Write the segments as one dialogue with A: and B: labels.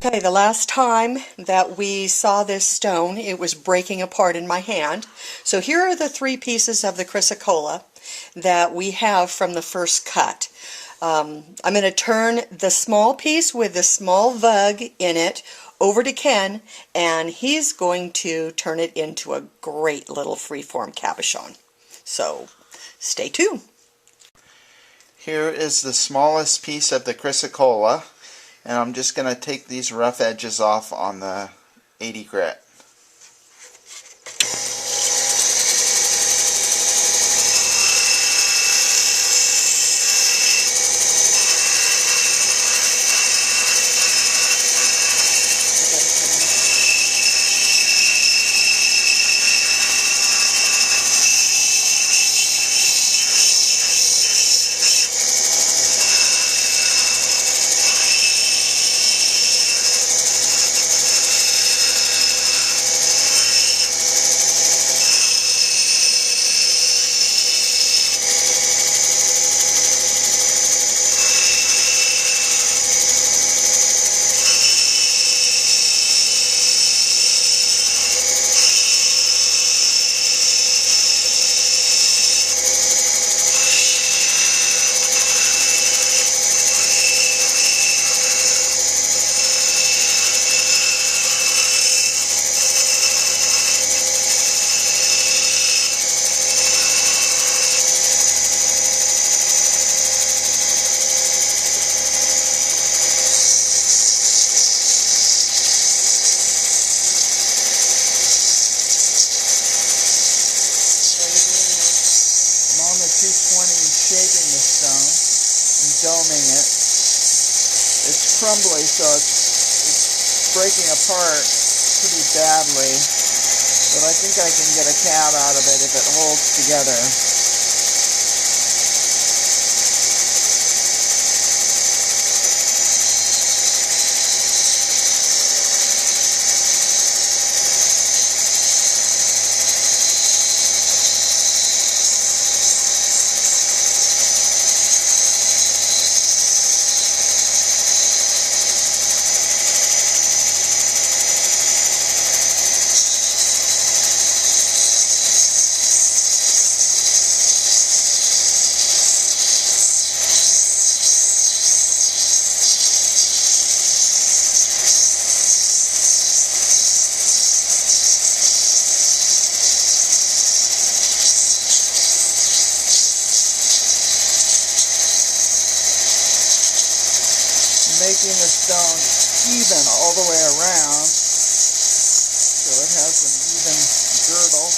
A: Okay, the last time that we saw this stone, it was breaking apart in my hand. So here are the three pieces of the chrysocolla that we have from the first cut. I'm going to turn the small piece with the small vug in it over to Ken, and he's going to turn it into a great little freeform cabochon. So stay tuned.
B: Here is the smallest piece of the chrysocolla, and I'm just going to take these rough edges off on the 80 grit. Shaping the stone and doming it. It's crumbly, so it's breaking apart pretty badly, but I think I can get a cab out of it if it holds together. Making the stone even all the way around so it has an even girdle.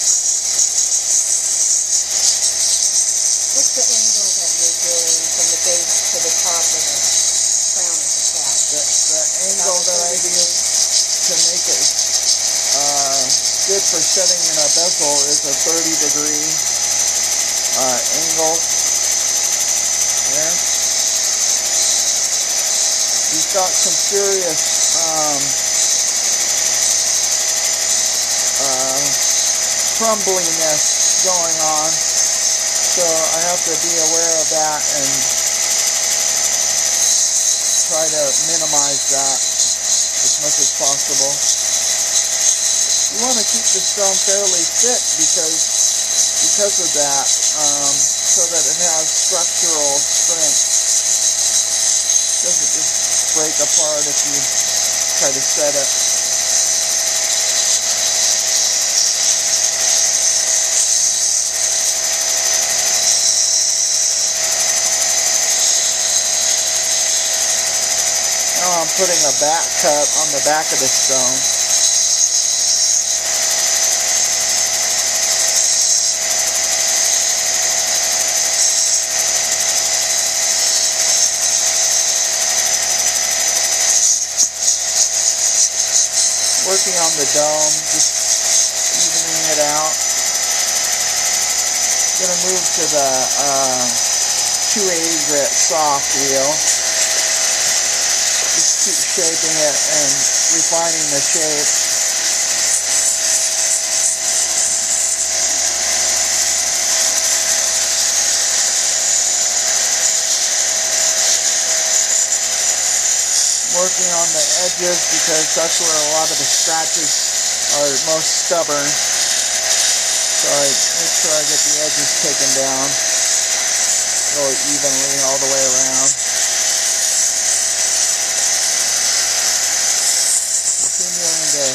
A: What's the angle that you're doing from the base to the top of the crown of the cap?
B: The angle that I use to make it good for setting in a bezel is a 30-degree angle there. He's got some serious crumbliness going on, so I have to be aware of that and try to minimize that as much as possible. You want to keep the stone fairly thick because of that, so that it has structural strength. It doesn't just break apart if you try to set it. Now I'm putting a back cut on the back of the stone. Working on the dome, just evening it out. Gonna move to the 280 grit soft wheel. Just keep shaping it and refining the shape. working on the edges because that's where a lot of the scratches are most stubborn. So I make sure I get the edges taken down really evenly all the way around. Continuing to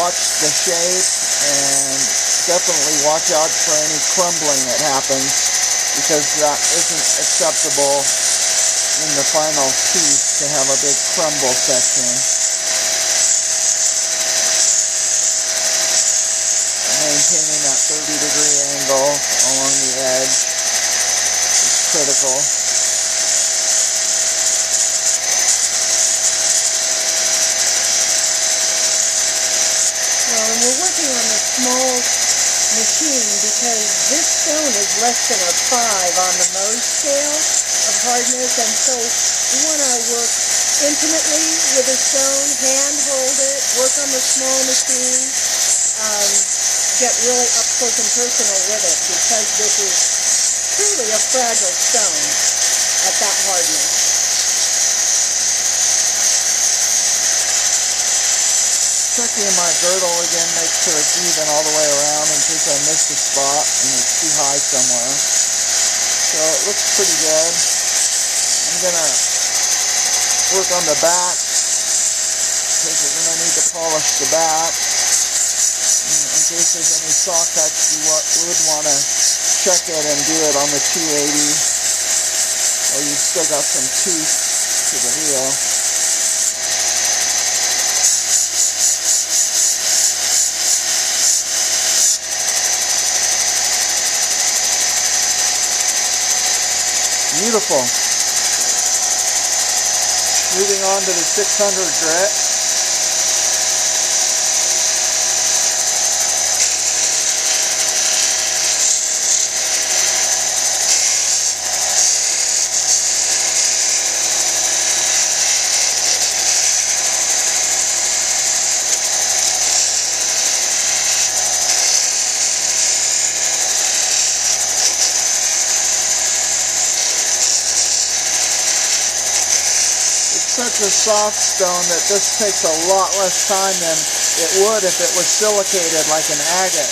B: watch the shape and definitely watch out for any crumbling that happens, because that isn't acceptable in the final piece to have a big crumble section. Maintaining that 30-degree angle along the edge is critical.
A: Well, and we're working on a small machine because this stone is less than a 5 on the Mohs scale of hardness, and so we want to work intimately with the stone, hand hold it, work on the small machine, get really up close and personal with it, because this is truly a fragile stone at that hardness.
B: Checking my girdle again, make sure it's even all the way around in case I missed a spot and it's too high somewhere. So it looks pretty good. I'm going to work on the back because we're going to need to polish the back. In case there's any saw cuts, you would want to check it and do it on the 280, or you've still got some tooth to the wheel. Beautiful. Moving on to the 600 grit. Such a soft stone that this takes a lot less time than it would if it was silicated like an agate.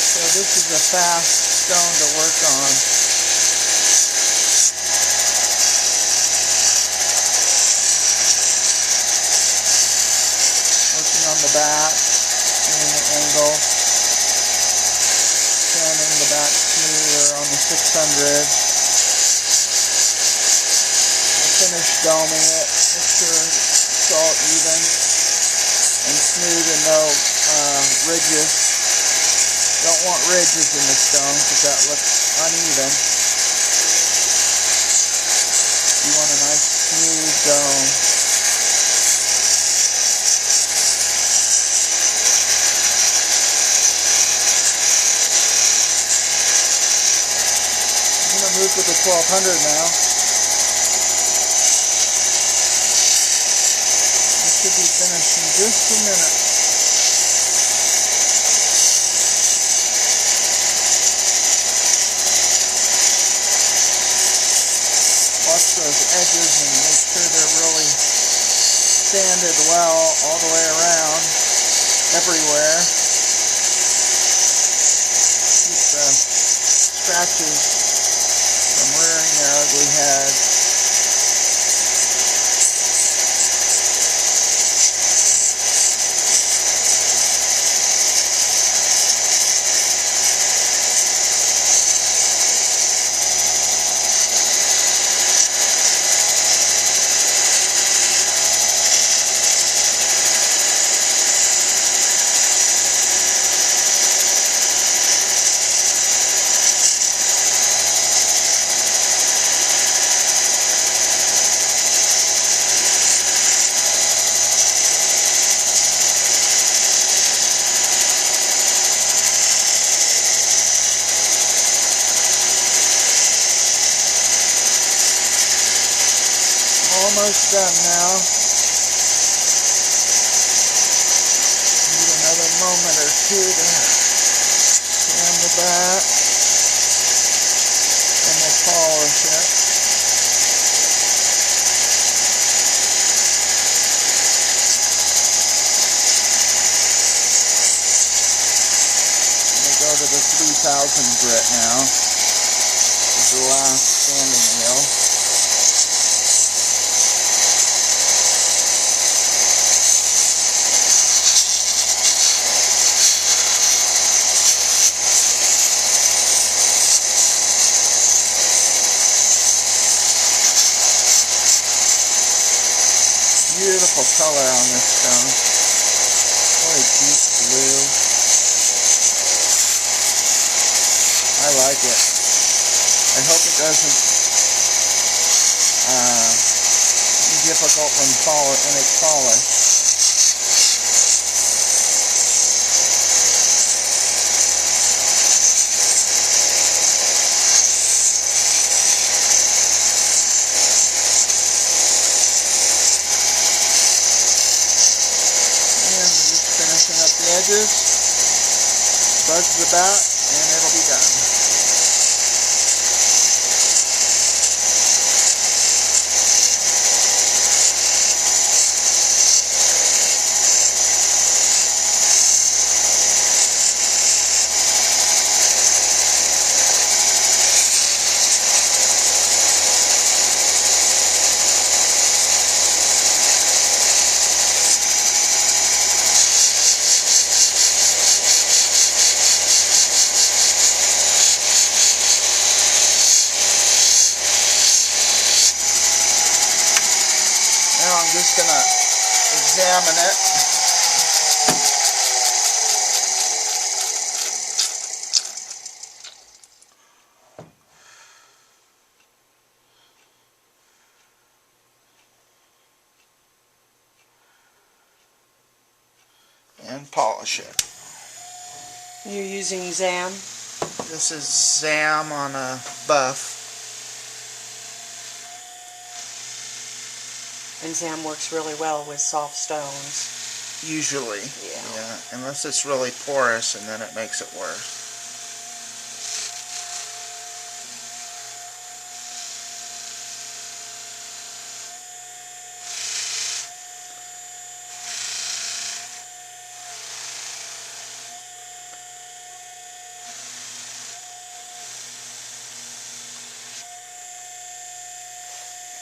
B: So this is a fast stone to work on. Working on the back, getting the angle. Sanding the back smoother on the 600. I'll finish doming it, make sure it's all even and smooth and no ridges. Don't want ridges in the stone because that looks uneven. You want a nice smooth dome. Move to the 1200 now. It should be finished in just a minute. Watch those edges and make sure they're really sanded well all the way around, everywhere. Keep the scratches from rearing their ugly heads. Almost done now. Need another moment or two to sand the back and we'll polish. grit now. This is the last standing wheel. Beautiful color on this stone. Really deep blue. I like it. I hope it doesn't be difficult when it's polished. Edges, buzz the bat, and it'll be done. Now I'm just going to examine it. And polish it.
A: You're using Zam?
B: This is Zam on a buff.
A: And Zam works really well with soft stones.
B: Usually.
A: Yeah.
B: Unless it's really porous, and then it makes it worse.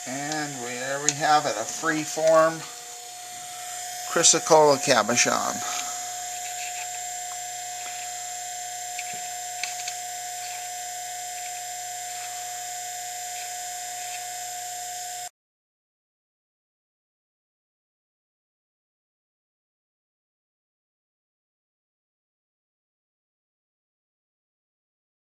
B: And there we have it, a freeform chrysocolla cabochon.